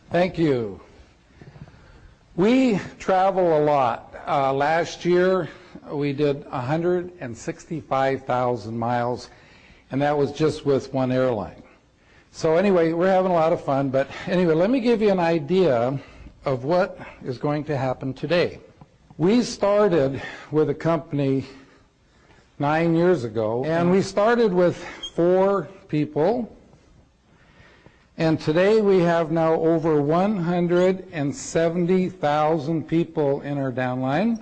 Thank you. We travel a lot. Last year we did 165,000 miles, and that was just with one airline. So anyway, we're having a lot of fun, but anyway, let me give you an idea of what is going to happen today. We started with a company 9 years ago, and we started with 4 people. And today we have now over 170,000 people in our downline.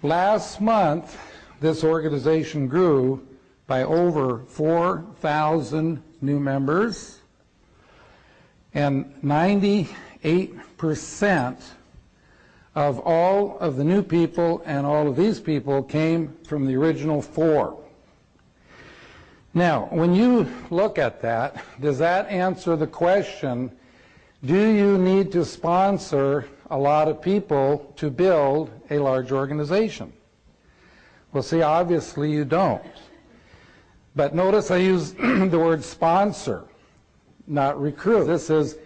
Last month, this organization grew by over 4,000 new members, and 98% of all of the new people and all of these people came from the original 4. Now, when you look at that, does that answer the question, do you need to sponsor a lot of people to build a large organization? Well, see, obviously you don't. But notice I use the word sponsor, not recruit. This is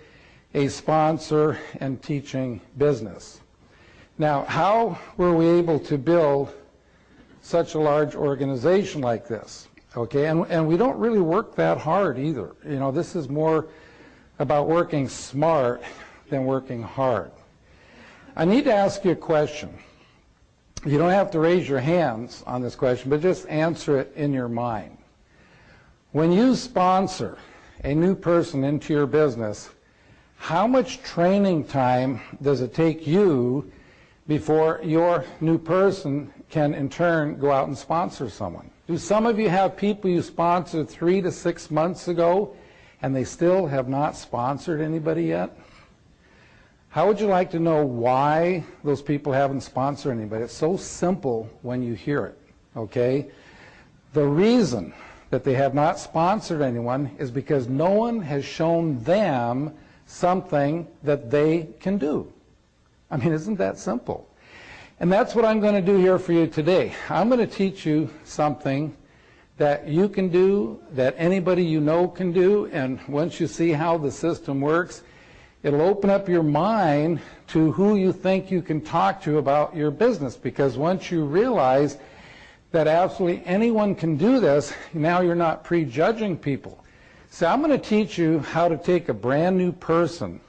a sponsor and teaching business. Now, how were we able to build such a large organization like this? Okay, and we don't really work that hard either. You know, this is more about working smart than working hard. I need to ask you a question. You don't have to raise your hands on this question, but just answer it in your mind. When you sponsor a new person into your business, how much training time does it take you before your new person can in turn go out and sponsor someone? Do some of you have people you sponsored 3 to 6 months ago and they still have not sponsored anybody yet? How would you like to know why those people haven't sponsored anybody? It's so simple when you hear it, okay? The reason that they have not sponsored anyone is because no one has shown them something that they can do. I mean, isn't that simple? And that's what I'm going to do here for you today. I'm going to teach you something that you can do, that anybody you know can do, and once you see how the system works, it'll open up your mind to who you think you can talk to about your business, because once you realize that absolutely anyone can do this, now you're not prejudging people. So I'm going to teach you how to take a brand new person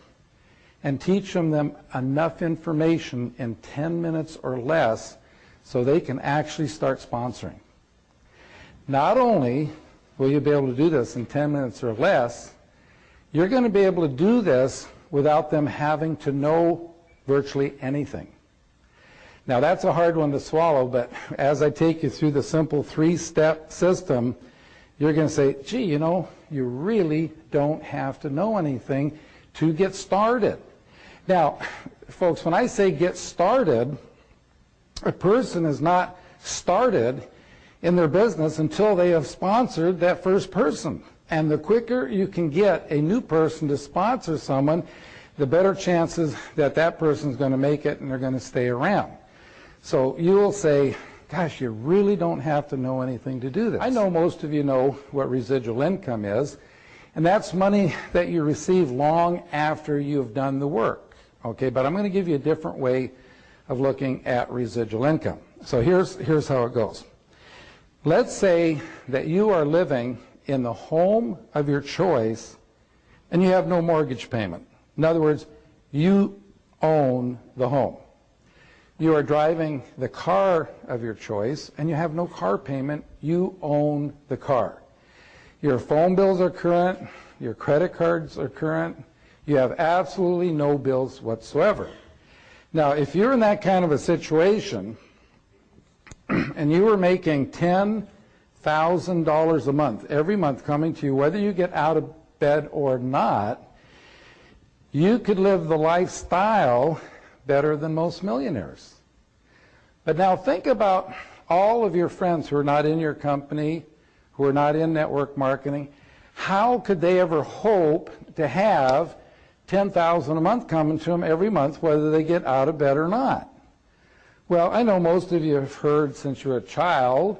and teach them enough information in 10 minutes or less so they can actually start sponsoring. Not only will you be able to do this in 10 minutes or less, you're going to be able to do this without them having to know virtually anything. Now that's a hard one to swallow, but as I take you through the simple 3-step system, you're going to say, gee, you know, you really don't have to know anything to get started. Now, folks, when I say get started, a person is not started in their business until they have sponsored that first person. And the quicker you can get a new person to sponsor someone, the better chances that that person is going to make it and they're going to stay around. So you will say, gosh, you really don't have to know anything to do this. I know most of you know what residual income is, and that's money that you receive long after you've done the work. Okay, but I'm going to give you a different way of looking at residual income. So here's how it goes. Let's say that you are living in the home of your choice and you have no mortgage payment. In other words, you own the home. You are driving the car of your choice and you have no car payment. You own the car. Your phone bills are current. Your credit cards are current. You have absolutely no bills whatsoever. Now, if you're in that kind of a situation and you were making $10,000 a month, every month coming to you, whether you get out of bed or not, you could live the lifestyle better than most millionaires. But now think about all of your friends who are not in your company, who are not in network marketing. How could they ever hope to have $10,000 a month coming to them every month, whether they get out of bed or not? Well, I know most of you have heard since you were a child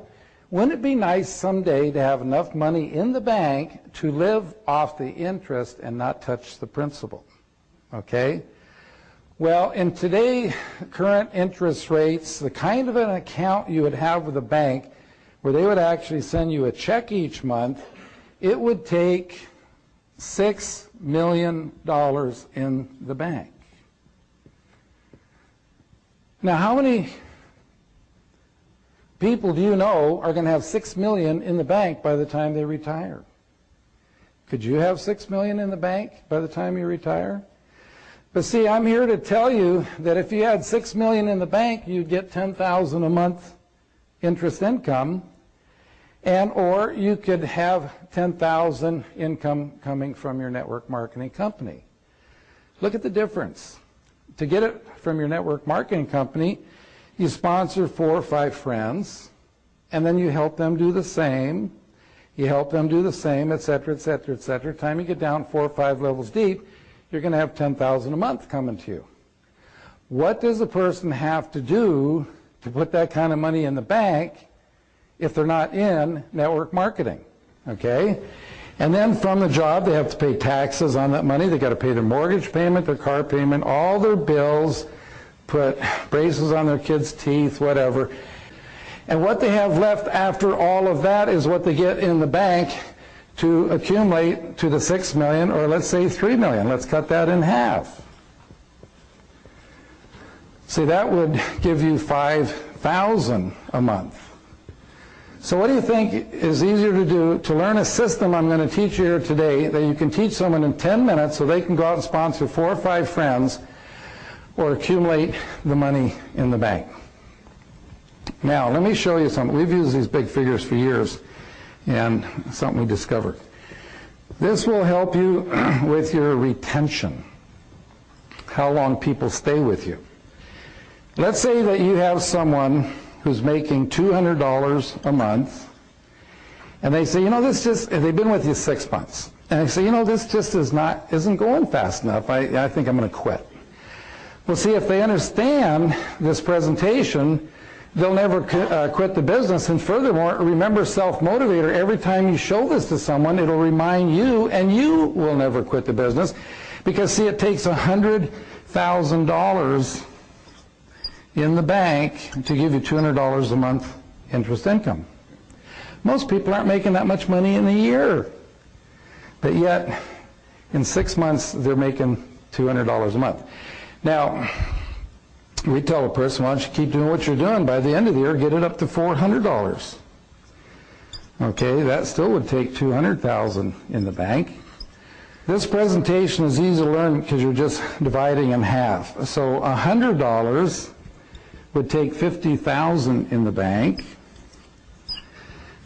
Wouldn't it be nice someday to have enough money in the bank to live off the interest and not touch the principal? Okay? Well, in today, current interest rates, the kind of an account you would have with a bank where they would actually send you a check each month, it would take $6 million in the bank. Now, how many people do you know are going to have $6 million in the bank by the time they retire? Could you have $6 million in the bank by the time you retire? But see, I'm here to tell you that if you had $6 million in the bank, you'd get $10,000 a month interest income, and or you could have $10,000 income coming from your network marketing company. Look at the difference. To get it from your network marketing company, you sponsor 4 or 5 friends, and then you help them do the same. You help them do the same, et cetera, et cetera, et cetera. Time you get down 4 or 5 levels deep, you're going to have $10,000 a month coming to you. What does a person have to do to put that kind of money in the bank if they're not in network marketing? Okay? And then from the job, they have to pay taxes on that money. They've got to pay their mortgage payment, their car payment, all their bills, put braces on their kids' teeth, whatever. And what they have left after all of that is what they get in the bank to accumulate to the $6 million, or let's say $3 million. Let's cut that in half. See, that would give you $5,000 a month. So what do you think is easier to do to learn a system I'm going to teach you here today that you can teach someone in 10 minutes so they can go out and sponsor 4 or 5 friends or accumulate the money in the bank? Now, let me show you something. We've used these big figures for years, and something we discovered. This will help you with your retention, how long people stay with you. Let's say that you have someone who's making $200 a month, and they say, you know, this just, they've been with you 6 months, and they say, you know, this just isn't going fast enough. I think I'm going to quit. Well, see, if they understand this presentation, they'll never quit the business. And furthermore, remember self-motivator. Every time you show this to someone, it'll remind you, and you will never quit the business. Because, see, it takes $100,000 in the bank to give you $200 a month interest income. Most people aren't making that much money in a year. But yet, in 6 months, they're making $200 a month. Now, we tell a person, why don't you keep doing what you're doing? By the end of the year, get it up to $400. Okay, that still would take $200,000 in the bank. This presentation is easy to learn because you're just dividing in half. So $100 would take $50,000 in the bank.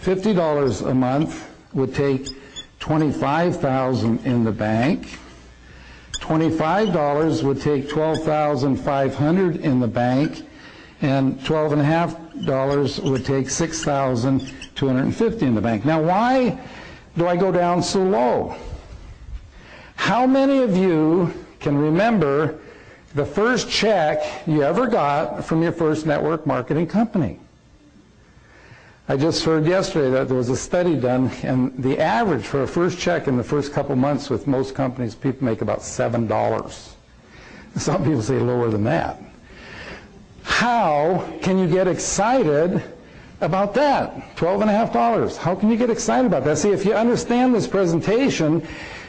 $50 a month would take $25,000 in the bank. $25 would take $12,500 in the bank, and $12.50 would take $6,250 in the bank. Now, why do I go down so low? How many of you can remember the first check you ever got from your first network marketing company? I just heard yesterday that there was a study done, and the average for a first check in the first couple months with most companies, people make about $7. Some people say lower than that. How can you get excited about that? $12.50. How can you get excited about that? See, if you understand this presentation,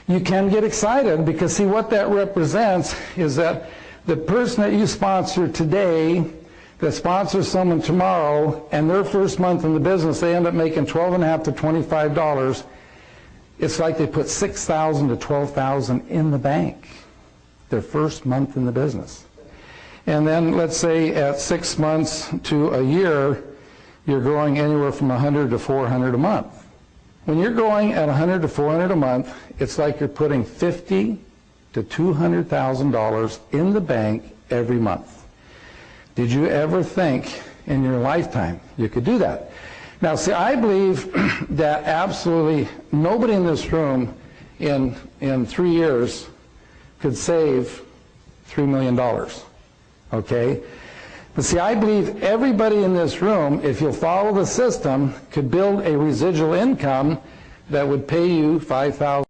you can get excited, because see, what that represents is that the person that you sponsor today that sponsors someone tomorrow, and their first month in the business, they end up making $12.50 to $25. It's like they put $6,000 to $12,000 in the bank their first month in the business. And then let's say at 6 months to a year, you're growing anywhere from $100 to $400 a month. When you're growing at $100 to $400 a month, it's like you're putting $50,000 to $200,000 in the bank every month. Did you ever think in your lifetime you could do that? Now, see, I believe that absolutely nobody in this room in 3 years could save $3 million, okay? But see, I believe everybody in this room, if you'll follow the system, could build a residual income that would pay you $5,000